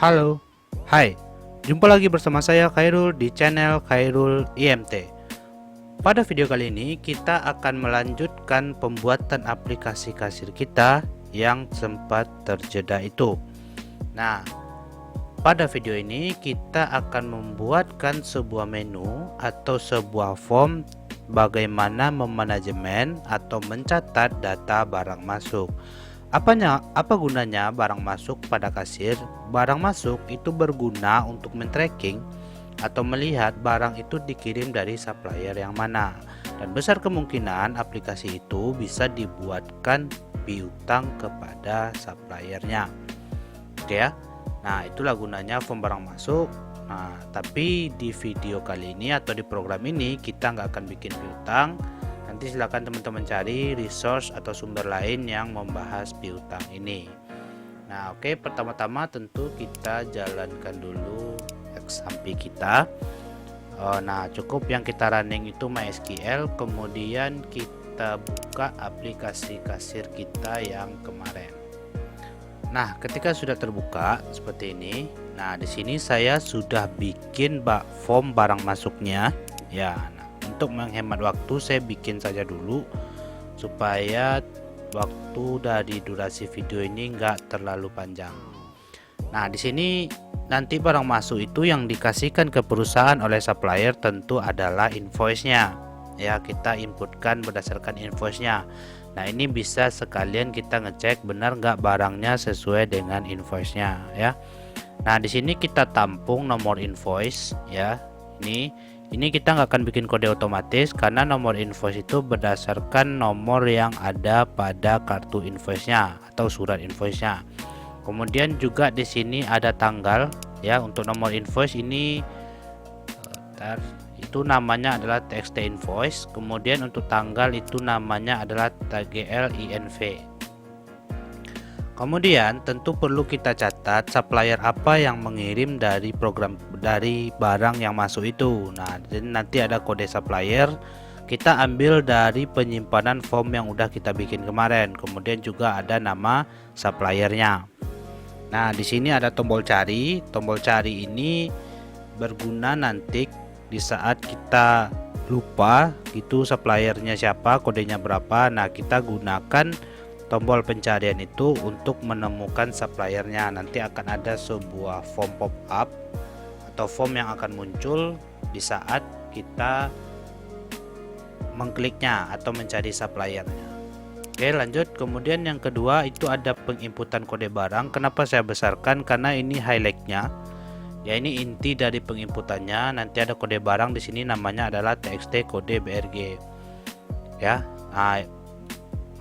Halo, hai, jumpa lagi bersama saya Khairul di channel Khairul IMT. Pada video kali ini kita akan melanjutkan pembuatan aplikasi kasir kita yang sempat terjeda itu. Nah, pada video ini kita akan membuatkan sebuah menu atau sebuah form bagaimana memanajemen atau mencatat data barang masuk. Apa gunanya barang masuk pada kasir? Barang masuk itu berguna untuk men-tracking atau melihat barang itu dikirim dari supplier yang mana. Dan besar kemungkinan aplikasi itu bisa dibuatkan piutang kepada suppliernya. Oke ya. Nah, itulah gunanya form barang masuk. Nah, tapi di video kali ini atau di program ini kita nggak akan bikin piutang. Nanti silakan teman-teman cari resource atau sumber lain yang membahas piutang ini. Nah, oke, pertama-tama tentu kita jalankan dulu XAMPP kita. Nah, cukup yang kita running itu MySQL, kemudian kita buka aplikasi kasir kita yang kemarin. Nah, ketika sudah terbuka seperti ini, nah di sini saya sudah bikin form barang masuknya ya. Untuk menghemat waktu saya bikin saja dulu supaya waktu dari durasi video ini enggak terlalu panjang. Nah, di sini nanti barang masuk itu yang dikasihkan ke perusahaan oleh supplier tentu adalah invoice-nya. Ya, kita inputkan berdasarkan invoice-nya. Nah, ini bisa sekalian kita ngecek benar nggak barangnya sesuai dengan invoice-nya ya. Nah, di sini kita tampung nomor invoice ya. Ini kita nggak akan bikin kode otomatis karena nomor invoice itu berdasarkan nomor yang ada pada kartu invoice-nya atau surat invoice-nya. Kemudian juga di sini ada tanggal ya. Untuk nomor invoice ini itu namanya adalah txt invoice. Kemudian untuk tanggal itu namanya adalah tgl-inv. Kemudian tentu perlu kita catat supplier apa yang mengirim dari barang yang masuk itu. Nah, jadi nanti ada kode supplier, kita ambil dari penyimpanan form yang udah kita bikin kemarin. Kemudian juga ada nama suppliernya. Nah, di sini ada tombol cari. Tombol cari ini berguna nanti di saat kita lupa gitu suppliernya siapa, kodenya berapa. Nah, kita gunakan tombol pencarian itu untuk menemukan suppliernya. Nanti akan ada sebuah form pop-up atau form yang akan muncul di saat kita mengkliknya atau mencari suppliernya. Oke, lanjut. Kemudian yang kedua itu ada penginputan kode barang. Kenapa saya besarkan? Karena ini highlightnya. Ya, ini inti dari penginputannya. Nanti ada kode barang di sini namanya adalah txt kode brg. Ya. Nah,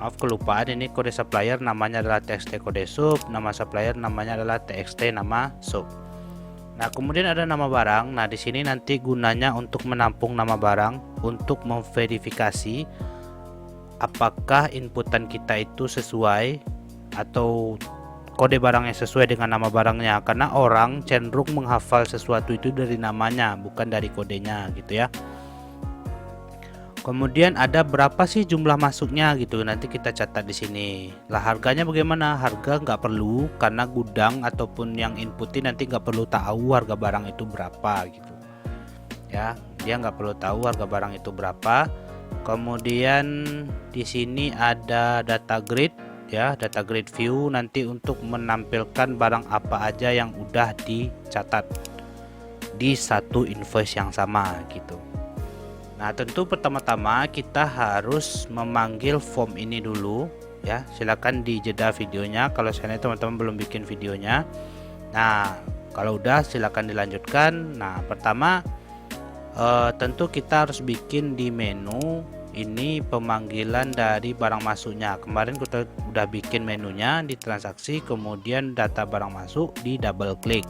maaf kelupaan, ini kode supplier namanya adalah txt kode sub, nama supplier namanya adalah txt nama sub. Nah, kemudian ada nama barang. Nah, di sini nanti gunanya untuk menampung nama barang untuk memverifikasi apakah inputan kita itu sesuai atau kode barangnya sesuai dengan nama barangnya, karena orang cenderung menghafal sesuatu itu dari namanya bukan dari kodenya gitu ya. Kemudian ada berapa sih jumlah masuknya gitu, nanti kita catat di sini. Lah, harganya bagaimana? Harga nggak perlu karena gudang ataupun yang inputin nanti nggak perlu tahu harga barang itu berapa gitu. Ya, dia nggak perlu tahu harga barang itu berapa. Kemudian di sini ada data grid ya, data grid view nanti untuk menampilkan barang apa aja yang udah dicatat di satu invoice yang sama gitu. Nah, tentu pertama-tama kita harus memanggil form ini dulu ya. Silakan di jeda videonya kalau seandainya teman-teman belum bikin videonya. Nah, kalau udah silakan dilanjutkan. Nah, pertama tentu kita harus bikin di menu ini pemanggilan dari barang masuknya. Kemarin kita udah bikin menunya di transaksi, kemudian data barang masuk di double klik.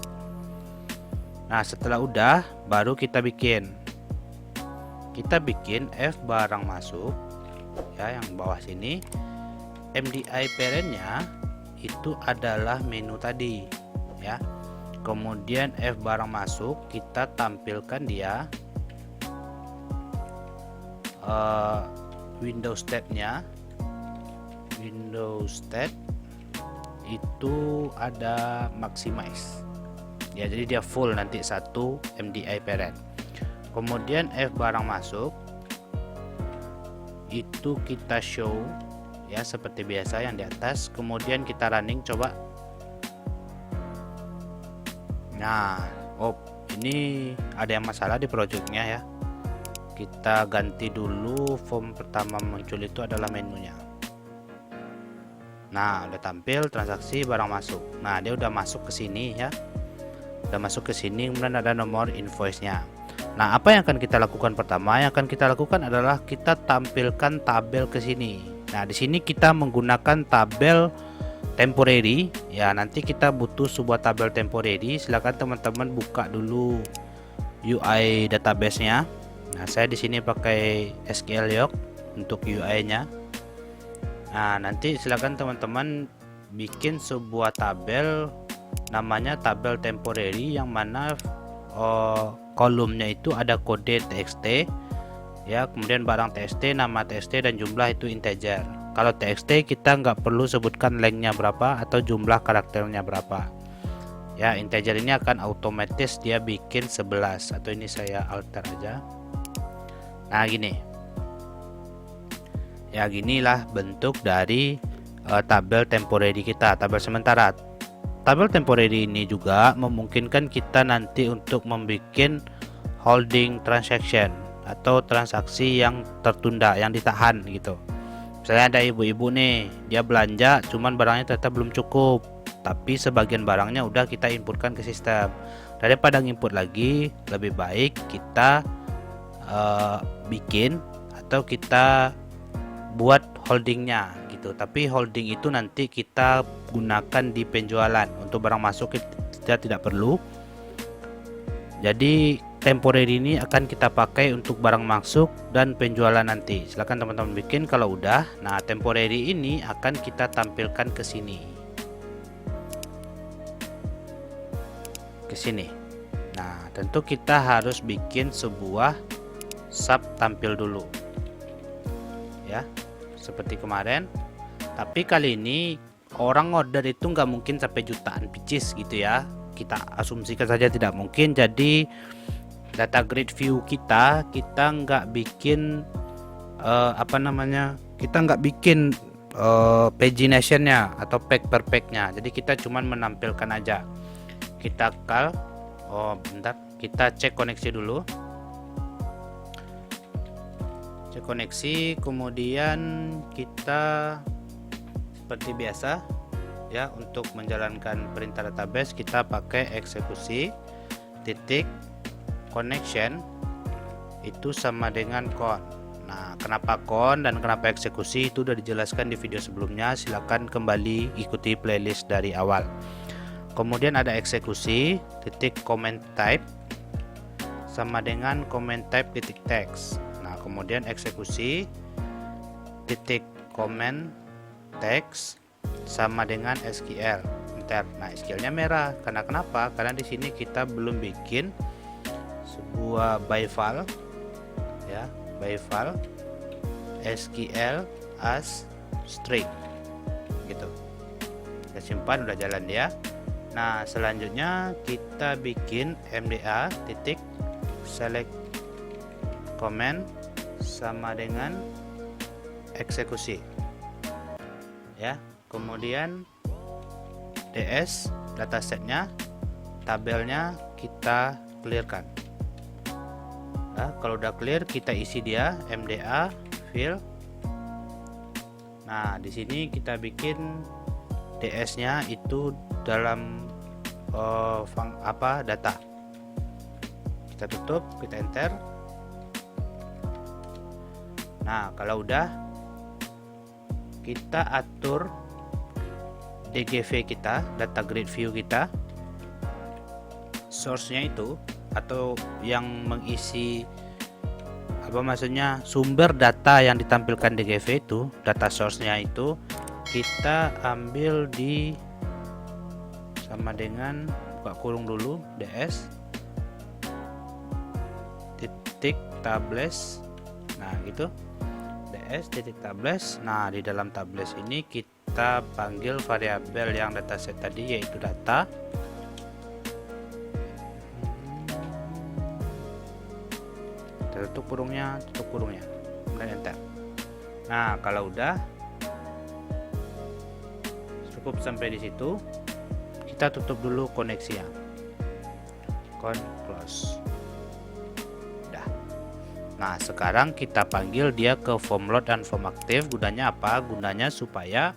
Nah, setelah udah baru kita bikin F barang masuk ya, yang bawah sini. MDI parentnya itu adalah menu tadi ya. Kemudian F barang masuk kita tampilkan dia Windows tab-nya. Windows tab itu ada maximize ya, jadi dia full nanti 1 MDI parent. Kemudian F barang masuk itu kita show ya seperti biasa yang di atas. Kemudian kita running coba. Nah, ini ada yang masalah di projectnya ya. Kita ganti dulu, form pertama muncul itu adalah menunya. Nah, udah tampil transaksi barang masuk. Nah, dia udah masuk ke sini ya. Udah masuk ke sini, kemudian ada nomor invoice-nya. Nah, apa yang akan kita lakukan pertama? Yang akan kita lakukan adalah kita tampilkan tabel ke sini. Nah, di sini kita menggunakan tabel temporary ya. Nanti kita butuh sebuah tabel temporary. Silakan teman-teman buka dulu UI database-nya. Nah, saya di sini pakai SQL Yoke untuk UI-nya. Nah, nanti silakan teman-teman bikin sebuah tabel namanya tabel temporary, yang mana kolomnya itu ada kode txt ya, kemudian barang txt, nama txt, dan jumlah itu integer. Kalau txt kita nggak perlu sebutkan lengthnya berapa atau jumlah karakternya berapa ya. Integer ini akan otomatis dia bikin 11, atau ini saya alter aja. Nah, gini ya, ginilah bentuk dari tabel temporary kita, tabel sementara. Tabel temporary ini juga memungkinkan kita nanti untuk membuat holding transaction atau transaksi yang tertunda, yang ditahan gitu. Misalnya ada ibu-ibu nih, dia belanja cuman barangnya ternyata belum cukup, tapi sebagian barangnya udah kita inputkan ke sistem. Daripada nginput lagi, lebih baik kita bikin atau kita buat holdingnya gitu. Tapi holding itu nanti kita gunakan di penjualan. Untuk barang masuk kita tidak perlu. Jadi temporary ini akan kita pakai untuk barang masuk dan penjualan nanti. Silahkan teman-teman bikin kalau udah. Nah, temporary ini akan kita tampilkan ke sini. Ke sini. Nah, tentu kita harus bikin sebuah sub tampil dulu. Ya, seperti kemarin. Tapi kali ini orang order itu nggak mungkin sampai jutaan pieces gitu ya. Kita asumsikan saja tidak mungkin. Jadi data grid view kita nggak bikin kita nggak bikin paginationnya atau pack per packnya. Jadi kita cuman menampilkan aja. Kita bentar, kita cek koneksi dulu. Cek koneksi, kemudian kita seperti biasa ya, untuk menjalankan perintah database kita pakai eksekusi titik connection itu sama dengan con. Nah, kenapa con dan kenapa eksekusi itu udah dijelaskan di video sebelumnya. Silakan kembali ikuti playlist dari awal. Kemudian ada eksekusi titik comment type sama dengan comment type titik text. Nah, kemudian eksekusi titik comment text sama dengan SQL. Bentar. Nah, SQL-nya merah. Karena kenapa? Karena di sini kita belum bikin sebuah by file ya, by file SQL as string gitu. Kita simpan, udah jalan dia. Nah, selanjutnya kita bikin MDA titik select comment sama dengan eksekusi ya. Kemudian DS datasetnya, tabelnya kita clearkan. Nah, kalau udah clear kita isi dia MDA fill. Nah, di sini kita bikin DS-nya itu dalam data. Kita tutup, kita enter. Nah, kalau udah kita atur DGV kita, data grid view kita, source-nya itu atau yang mengisi sumber data yang ditampilkan DGV itu, data source-nya itu kita ambil di sama dengan buka kurung dulu ds titik tables. Nah, gitu, ds titik tables. Nah, di dalam tables ini kita panggil variabel yang dataset tadi, yaitu data. Kita tutup kurungnya, kemudian enter. Nah, kalau udah cukup sampai di situ, kita tutup dulu koneksinya. Close. Udah. Nah, sekarang kita panggil dia ke form load dan form active. Gunanya apa? Gunanya supaya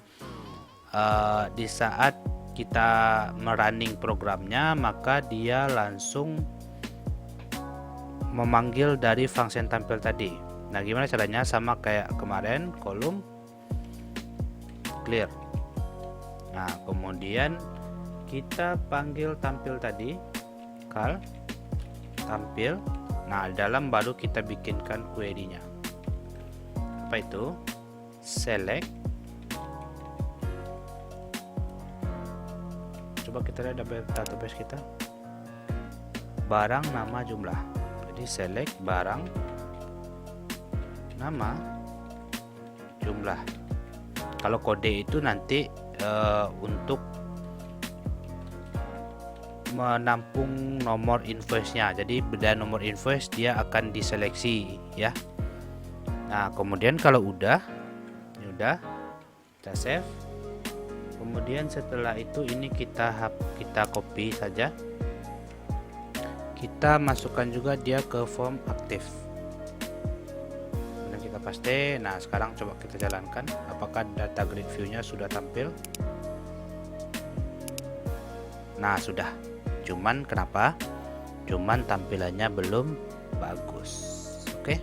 di saat kita merunning programnya, maka dia langsung memanggil dari function tampil tadi. Nah, gimana caranya? Sama kayak kemarin, kolom clear. Nah, kemudian kita panggil tampil tadi, call tampil. Nah, dalam baru kita bikinkan query-nya. Apa itu? Select. Coba kita lihat database kita. Barang, nama, jumlah. Jadi select barang, nama, jumlah. Kalau kode itu nanti untuk menampung nomor invoice-nya. Jadi beda nomor invoice dia akan diseleksi ya. Nah, kemudian kalau udah, kita save. Kemudian setelah itu ini kita copy saja. Kita masukkan juga dia ke form aktif. Kemudian kita paste. Nah, sekarang coba kita jalankan. Apakah data grid view-nya sudah tampil? Nah, sudah. Cuman kenapa? Cuman tampilannya belum bagus. Oke.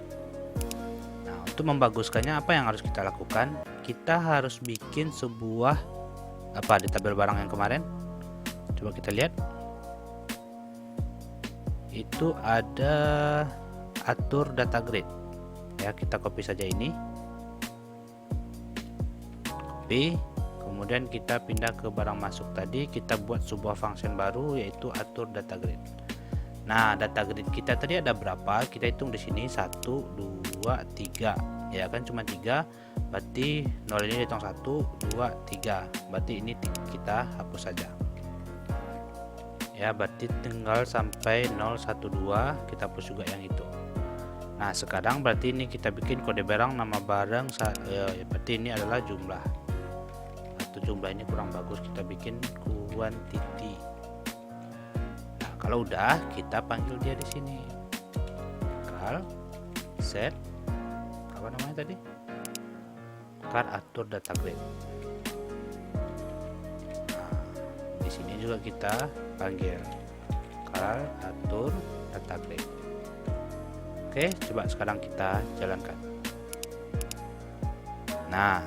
Nah, untuk membaguskannya apa yang harus kita lakukan? Kita harus bikin sebuah di tabel barang yang kemarin. Coba kita lihat. Itu ada atur data grid. Ya, kita copy saja ini. Copy. Kemudian kita pindah ke barang masuk tadi, kita buat sebuah function baru yaitu atur data grid. Nah, data grid kita tadi ada berapa? Kita hitung di sini 1 2 3. Ya kan cuma 3. Berarti 0 ini dihitung 1 2 3. Berarti ini kita hapus saja. Ya, berarti tinggal sampai 0 1 2, kita hapus juga yang itu. Nah, sekarang berarti ini kita bikin kode barang, nama barang, berarti ini adalah jumlah. Jumlah ini kurang bagus, kita bikin quantity. Nah, kalau udah kita panggil dia di sini. Call set apa namanya tadi? Call atur data grid. Nah, di sini juga kita panggil call atur data grid. Oke, coba sekarang kita jalankan. Nah,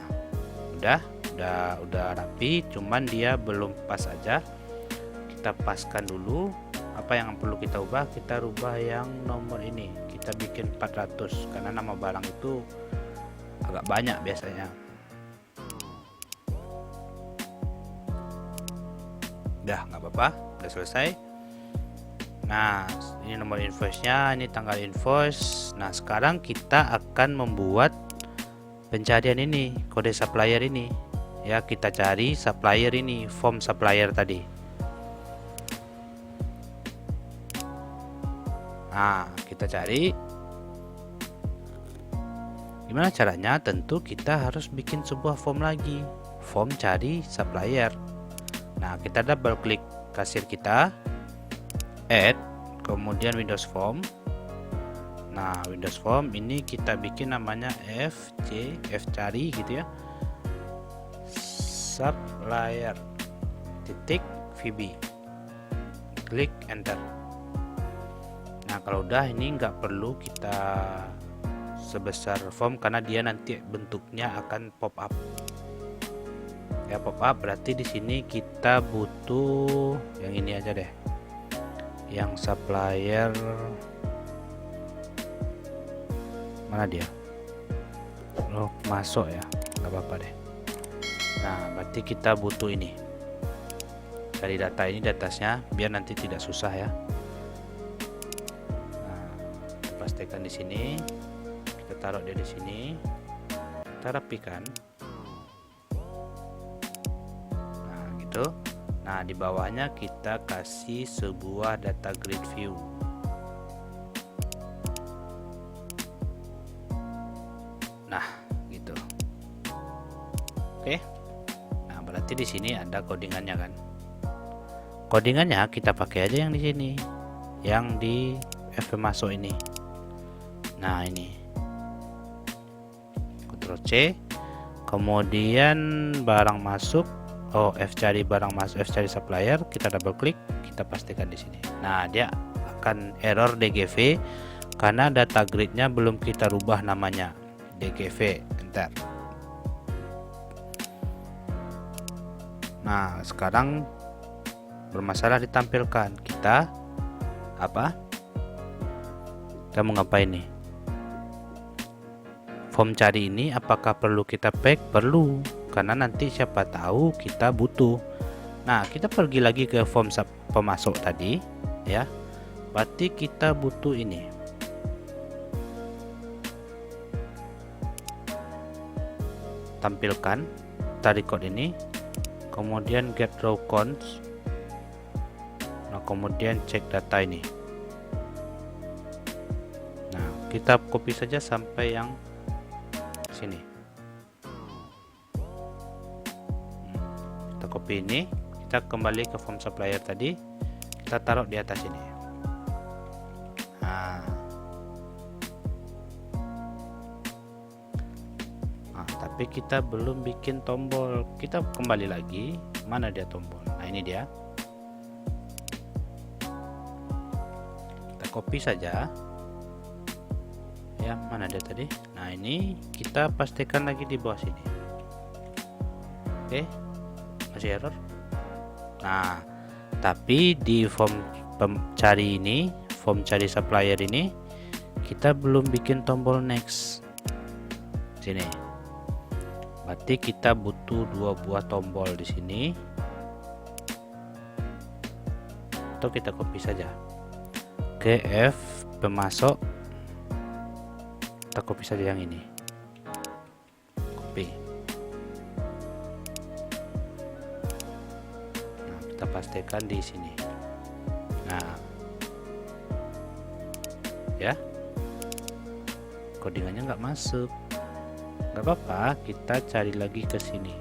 udah rapi, cuman dia belum pas aja. Kita paskan dulu. Apa yang perlu kita ubah? Kita rubah yang nomor ini, kita bikin 400 karena nama barang itu agak banyak biasanya. Udah, nggak apa-apa, udah selesai. Nah, ini nomor invoice-nya, ini tanggal invoice. Nah, sekarang kita akan membuat pencarian ini, kode supplier ini. Ya, kita cari supplier ini, form supplier tadi. Nah, kita cari. Gimana caranya? Tentu kita harus bikin sebuah form lagi. Form cari supplier. Nah, kita double klik kasir kita, add, kemudian Windows Form. Nah, Windows Form ini kita bikin namanya F cari gitu ya. Supplier titik VB, klik enter. Nah, kalau udah ini nggak perlu kita sebesar form karena dia nanti bentuknya akan pop up. Ya, pop up berarti di sini kita butuh yang ini aja deh, yang supplier mana dia? Oh, masuk ya, nggak apa-apa deh. Nah, berarti kita butuh ini. Dari data ini datasnya biar nanti tidak susah ya. Nah, kita pastikan di sini. Kita taruh dia di sini. Kita rapikan. Nah, gitu. Nah, di bawahnya kita kasih sebuah data grid view. Nah, gitu. Oke. Nah, berarti di sini ada codingannya kan. Codingannya kita pakai aja yang di sini, yang di F masuk ini. Nah, ini Ctrl C, kemudian barang masuk, F cari barang masuk, F cari supplier, kita double klik, kita pastikan di sini. Nah, dia akan error DGV karena data gridnya belum kita rubah namanya DGV. Enter. Nah, sekarang bermasalah ditampilkan. Kita apa? Kita mau ngapain nih? Form cari ini apakah perlu kita pack? Perlu, karena nanti siapa tahu kita butuh. Nah, kita pergi lagi ke form pemasok tadi, ya. Berarti kita butuh ini. Tampilkan tarik code ini, kemudian get raw counts. Nah, kemudian cek data ini. Nah, kita copy saja sampai yang sini. Kita copy ini, kita kembali ke form supplier tadi, kita taruh di atas ini. Nah, tapi kita belum bikin tombol. Kita kembali lagi, mana dia tombol? Nah, ini dia. Kita copy saja. Ya, mana dia tadi? Nah, ini kita pastikan lagi di bawah sini. Oke, masih error. Nah, tapi di form cari ini, form cari supplier ini, kita belum bikin tombol next. Sini. Berarti kita butuh 2 buah tombol di sini. Atau kita copy saja. Ke F pemasok. Kita copy saja yang ini. Copy. Nah, kita pastikan di sini. Nah, ya, codingannya nggak masuk. Nggak apa-apa, kita cari lagi ke sini.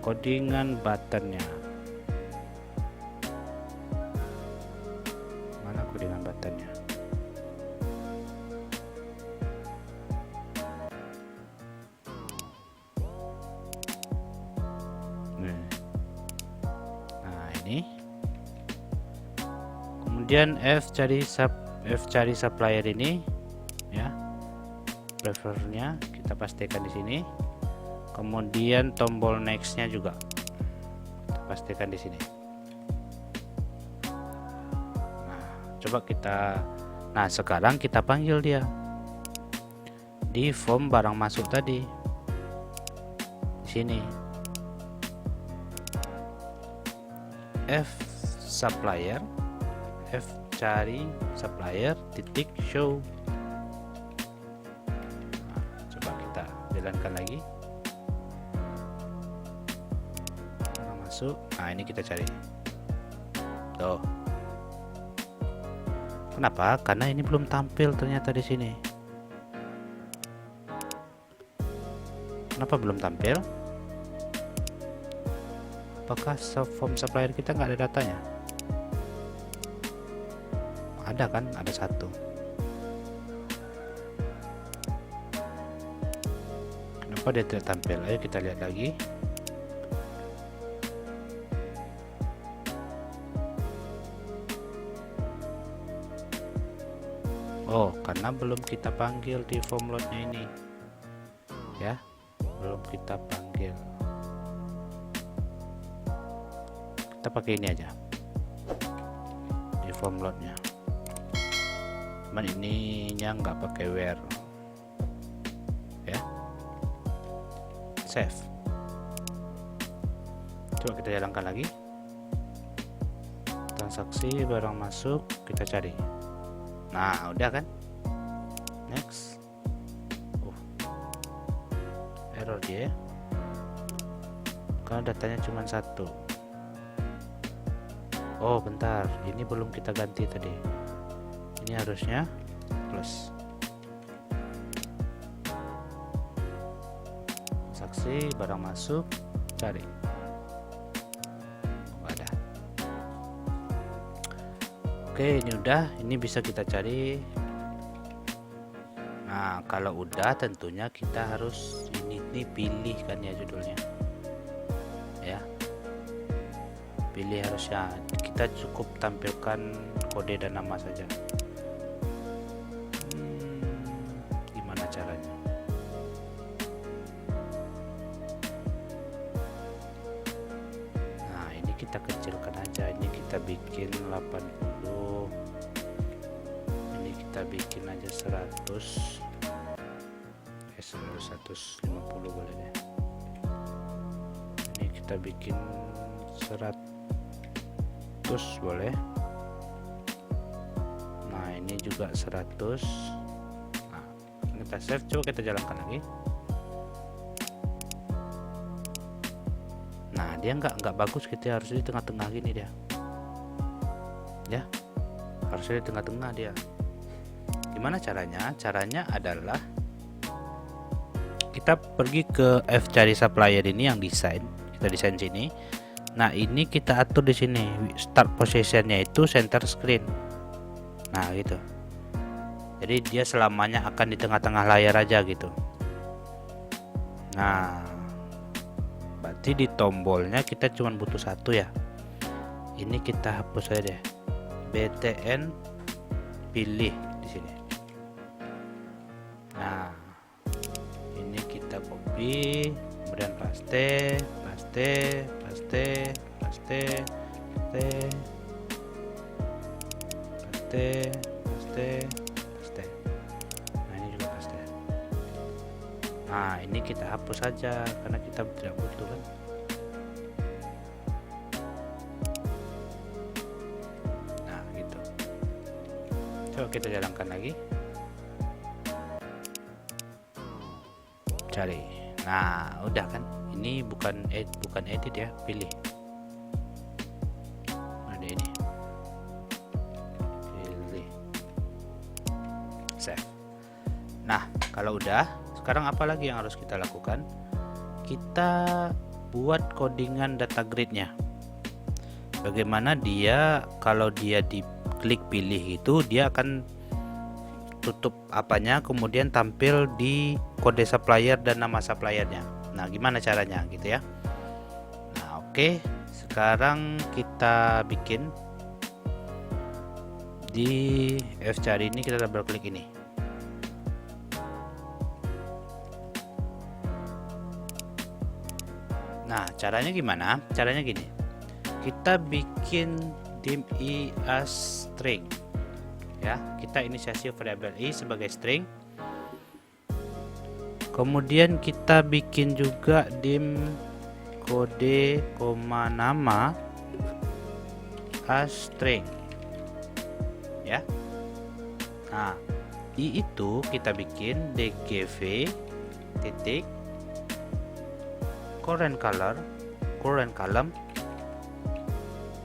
Codingan buttonnya. Mana codingan buttonnya? Nah, ini. Kemudian F cari supplier ini, ya. Prefernya kita pastikan di sini. Kemudian tombol next-nya juga kita pastikan di sini. Nah, coba kita. Nah, sekarang kita panggil dia di form barang masuk tadi. Di sini. F supplier, F cari supplier titik show. Nah, coba kita jalankan lagi. Barang masuk. Nah, ini kita cari. Tuh. Kenapa? Karena ini belum tampil ternyata di sini. Kenapa belum tampil? Apakah form supplier kita nggak ada datanya? Ada kan? Ada satu. Kenapa dia tidak tampil? Ayo kita lihat lagi. Oh, karena belum kita panggil di form load-nya ini. Ya, belum kita panggil. Kita pakai ini aja di form load-nya. Cuman ininya nggak pakai where, ya. Save. Coba kita jalankan lagi. Transaksi barang masuk, kita cari. Nah, udah kan? Next. Error dia. Karena datanya cuma satu. Oh, bentar. Ini belum kita ganti tadi. Ini harusnya plus. transaksi, barang masuk, cari. Ada. Oke, ini udah, ini bisa kita cari. Nah, kalau udah tentunya kita harus ini pilih kan ya judulnya. Ya. Pilih harusnya. Kita cukup tampilkan kode dan nama saja. Gimana caranya? Nah, ini kita kecilkan aja. Ini kita bikin 80. Ini kita bikin aja 100. 150 boleh deh. Ini kita bikin 100 boleh. Nah, ini juga 100. Nah, kita save, coba kita jalankan lagi. Nah, dia nggak bagus gitu ya, harusnya di tengah-tengah gini dia. Ya, harusnya di tengah-tengah dia. Gimana caranya? Caranya adalah kita pergi ke F cari supplier ini yang desain, kita desain sini. Nah, ini kita atur di sini start positionnya itu center screen. Nah, gitu. Jadi dia selamanya akan di tengah-tengah layar aja gitu. Nah, berarti di tombolnya kita cuma butuh satu ya. Ini kita hapus aja deh. BTN pilih di sini. Nah, ini kita copy, kemudian paste. Nah, ini juga paste. Nah, ini kita hapus saja karena kita tidak butuh kan. Nah, gitu. Coba kita jalankan lagi. Cari. Nah, udah kan. Ini bukan edit ya, pilih. Ada ini. Pilih. Save. Nah, kalau udah, sekarang apa lagi yang harus kita lakukan? Kita buat codingan data grid-nya. Bagaimana dia kalau dia diklik pilih itu dia akan tutup apanya, kemudian tampil di kode supplier dan nama suppliernya. Nah, gimana caranya gitu ya. Nah, oke. Sekarang kita bikin di F cari ini, kita double klik ini. Nah, caranya gimana? Caranya gini. Kita bikin dim i as string. Ya, kita inisiasi variabel i sebagai string. Kemudian kita bikin juga dim kode koma nama as string. Ya. Nah, i itu kita bikin dgv titik current column.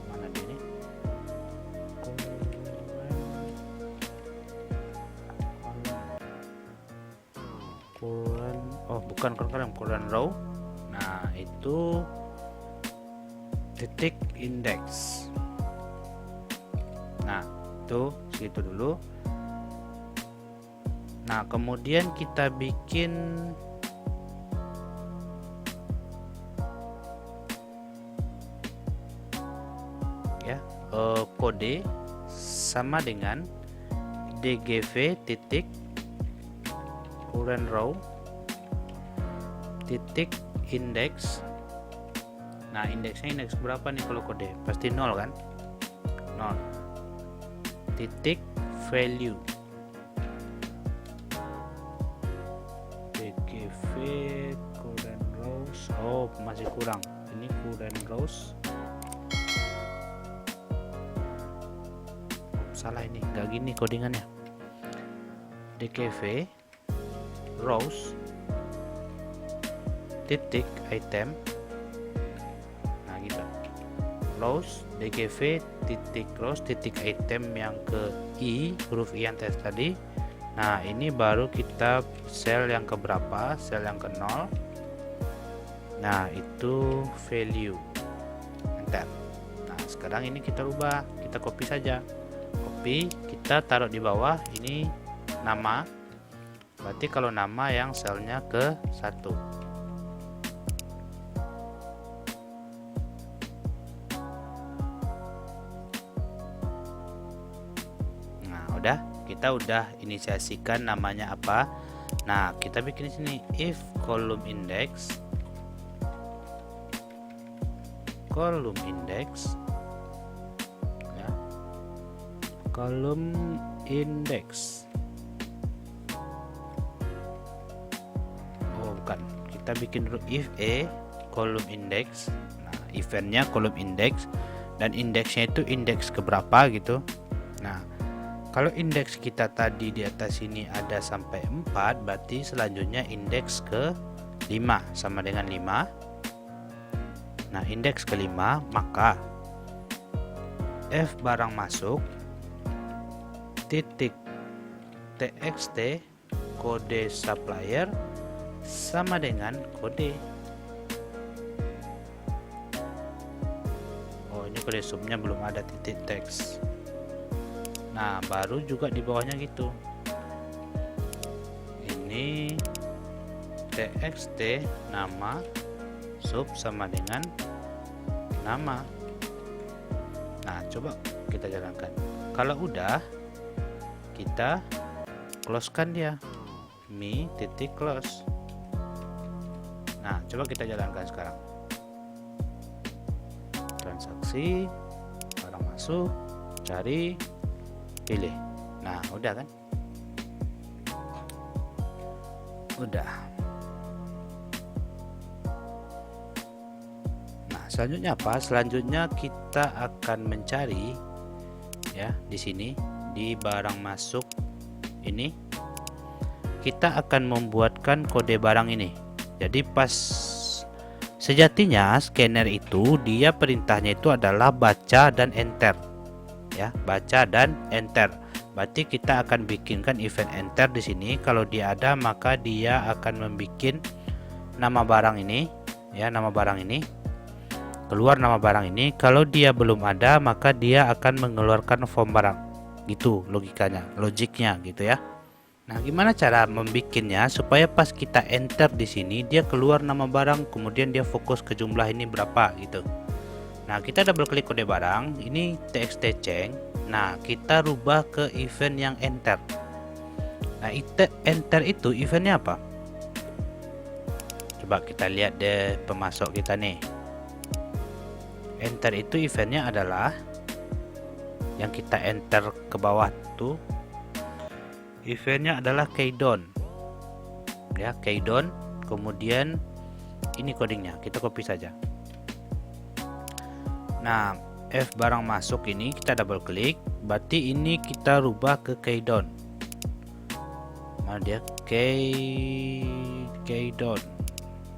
Mana dia ini? Current row. Nah, itu titik index. Nah, itu segitu dulu. Nah, kemudian kita bikin ya kode sama dengan dgv titik current row titik index. Nah, indeksnya indeks berapa nih kalau kode? Pasti 0 kan? 0 titik value dgv current rows. Oh, masih kurang. Ini current rows. Salah, ini nggak gini codingannya. dgv rows titik item. Nah, gitu. Rows dgv titik rows titik item yang ke i, huruf i yang tadi. Nah, ini baru kita sel yang ke berapa? Sel yang ke 0. Nah, itu value. Enter. Nah, sekarang ini kita ubah, kita copy saja. Copy, kita taruh di bawah, ini nama. Berarti kalau nama yang selnya ke 1. Nah, kita udah inisiasikan namanya apa. Nah, kita bikin di sini if column index ya, column index. Oh, bukan. Kita bikin dulu if column index. Nah, eventnya column index dan indeksnya itu indeks keberapa gitu. Nah, kalau indeks kita tadi di atas sini ada sampai 4, berarti selanjutnya indeks ke 5 sama dengan 5. Nah, indeks ke-5, maka f barang masuk titik txt kode supplier sama dengan kode. Oh, ini kode subnya belum ada titik teks. Nah, baru juga di bawahnya gitu. Ini txt nama sub sama dengan nama. Nah, coba kita jalankan. Kalau udah, kita close kan dia, mi titik close. Nah, coba kita jalankan sekarang. Transaksi, barang masuk, cari, pilih. Nah, udah kan? Udah. Nah, selanjutnya apa? Selanjutnya kita akan mencari ya di sini di barang masuk ini kita akan membuatkan kode barang ini. Jadi pas sejatinya scanner itu dia perintahnya itu adalah baca dan enter. Ya, baca dan enter. Berarti kita akan bikinkan event enter di sini. Kalau dia ada, maka dia akan membuat nama barang ini, ya, nama barang ini. Keluar nama barang ini. Kalau dia belum ada, maka dia akan mengeluarkan form barang. Gitu logikanya, logiknya gitu ya. Nah, gimana cara membikinnya supaya pas kita enter di sini dia keluar nama barang, kemudian dia fokus ke jumlah ini berapa gitu. Nah, kita double klik kode barang, ini txt change. Nah, kita rubah ke event yang enter. Nah, enter itu eventnya apa? Coba kita lihat deh pemasok kita nih. Enter itu eventnya adalah yang kita enter ke bawah tuh. Eventnya adalah keydon. Ya, keydon. Kemudian ini codingnya, kita copy saja. Nah, f barang masuk ini kita double klik, berarti ini kita rubah ke keydon. Mana dia? Keydon.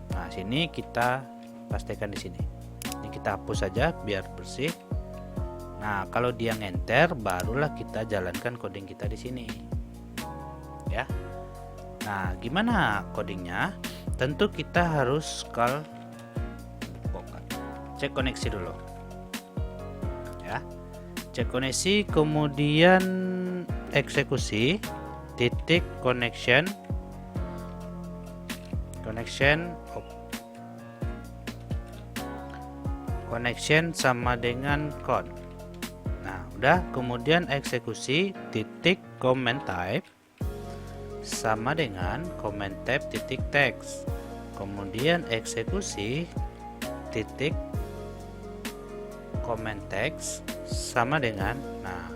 Nah, sini kita pastikan di sini. Ini kita hapus saja biar bersih. Nah, kalau dia ngenter, barulah kita jalankan coding kita di sini. Ya. Nah, gimana codingnya? Tentu kita harus cek koneksi dulu. Ya, cek koneksi, kemudian eksekusi titik connection sama dengan con. Nah, udah, kemudian eksekusi titik comment type sama dengan comment type titik text, kemudian eksekusi titik comment text sama dengan, nah,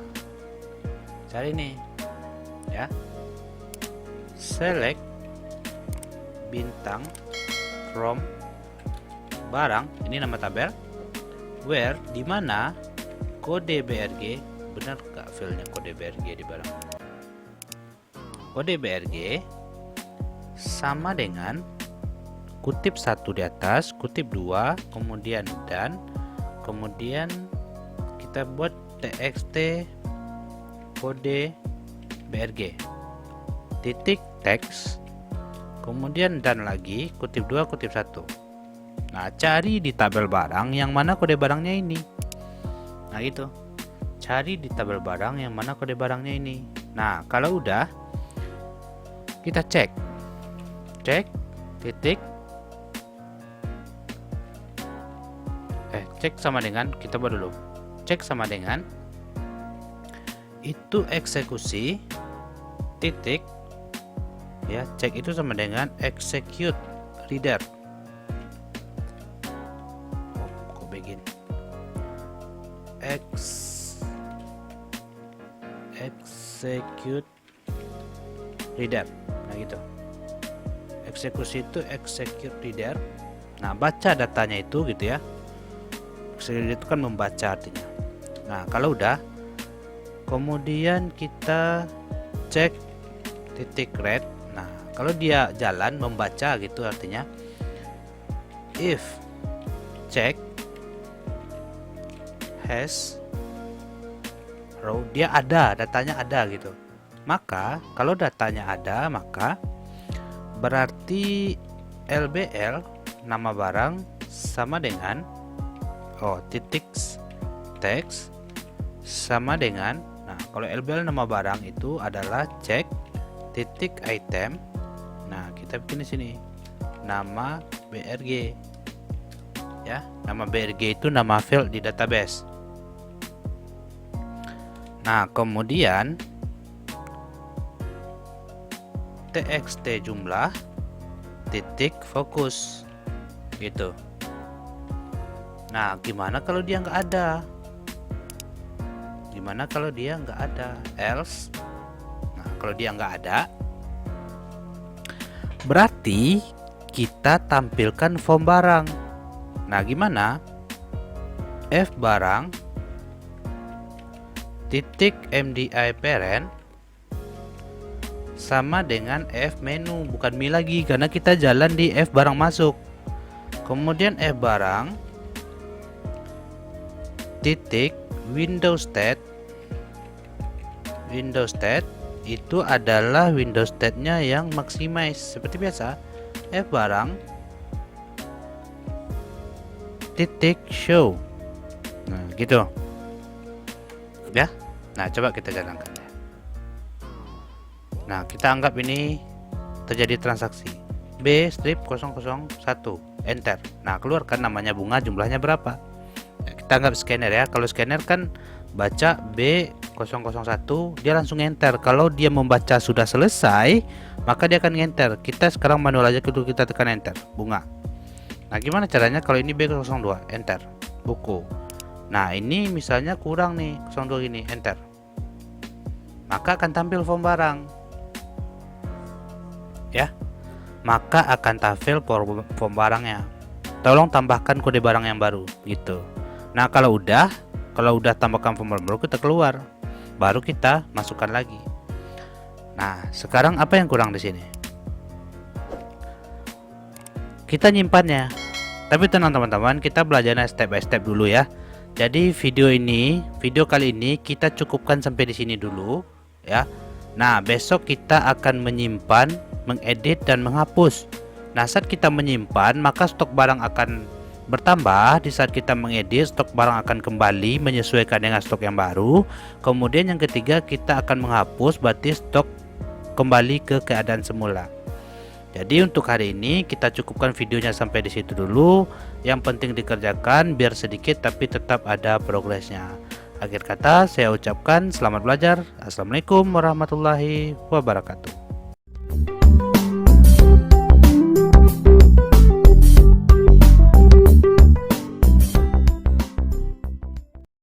cari nih ya, select bintang from barang, ini nama tabel, where, dimana kode BRG, benar gak filenya kode BRG di barang, kode BRG sama dengan kutip 1 di atas, kutip 2, kemudian dan, kemudian kita buat txt kode BRG titik teks, kemudian dan lagi kutip 2 kutip 1. Nah, cari di tabel barang yang mana kode barangnya ini. Nah, gitu. Cari di tabel barang yang mana kode barangnya ini. Nah, kalau udah, kita cek titik cek sama dengan, kita buat dulu, cek sama dengan itu eksekusi titik ya, cek itu sama dengan execute reader. Kok begini, execute reader. Nah gitu, eksekusi itu execute reader. Nah, baca datanya itu gitu ya. Execute itu kan membaca artinya. Nah, kalau udah, kemudian kita cek titik read. Nah, kalau dia jalan membaca gitu artinya if check has row, dia ada, datanya ada gitu. Maka kalau datanya ada, maka berarti LBL nama barang sama dengan titik text sama dengan, nah kalau LBL nama barang itu adalah cek titik item. Nah, kita bikin di sini nama BRG ya, nama BRG itu nama file di database. Nah, kemudian txt jumlah titik fokus gitu. Nah, gimana kalau dia nggak ada? Gimana kalau dia nggak ada? Else. Nah, kalau dia nggak ada, berarti kita tampilkan form barang. Nah, gimana? F barang titik mdi parent sama dengan F menu, bukan mi lagi karena kita jalan di F barang masuk. Kemudian F barang titik Windows state. Windows state itu adalah Windows state-nya yang maximize seperti biasa. F barang titik show. Nah, gitu. Ya. Nah, coba kita jalankan ya. Nah, kita anggap ini terjadi transaksi B strip 001 enter. Nah, keluarkan namanya bunga, jumlahnya berapa. Nah, kita anggap scanner ya. Kalau scanner kan baca B001, dia langsung enter. Kalau dia membaca sudah selesai, maka dia akan enter. Kita sekarang manual aja dulu, kita tekan enter bunga. Nah, gimana caranya kalau ini B02 enter buku. Nah, ini misalnya kurang nih 02 ini enter, maka akan tampil form barang ya, maka akan tampil form barangnya. Tolong tambahkan kode barang yang baru gitu. Nah, kalau udah tambahkan form barang baru, kita keluar, baru kita masukkan lagi. Nah, sekarang apa yang kurang di sini? Kita nyimpannya. Tapi tenang teman-teman, kita belajarnya step by step dulu ya. Jadi video kali ini kita cukupkan sampai di sini dulu ya. Nah, besok kita akan menyimpan, mengedit dan menghapus. Nah, saat kita menyimpan, maka stok barang akan bertambah. Di saat kita mengedit, stok barang akan kembali menyesuaikan dengan stok yang baru. Kemudian yang ketiga, kita akan menghapus, berarti stok kembali ke keadaan semula. Jadi untuk hari ini kita cukupkan videonya sampai di situ dulu. Yang penting dikerjakan biar sedikit tapi tetap ada progresnya. Akhir kata saya ucapkan selamat belajar. Assalamualaikum warahmatullahi wabarakatuh.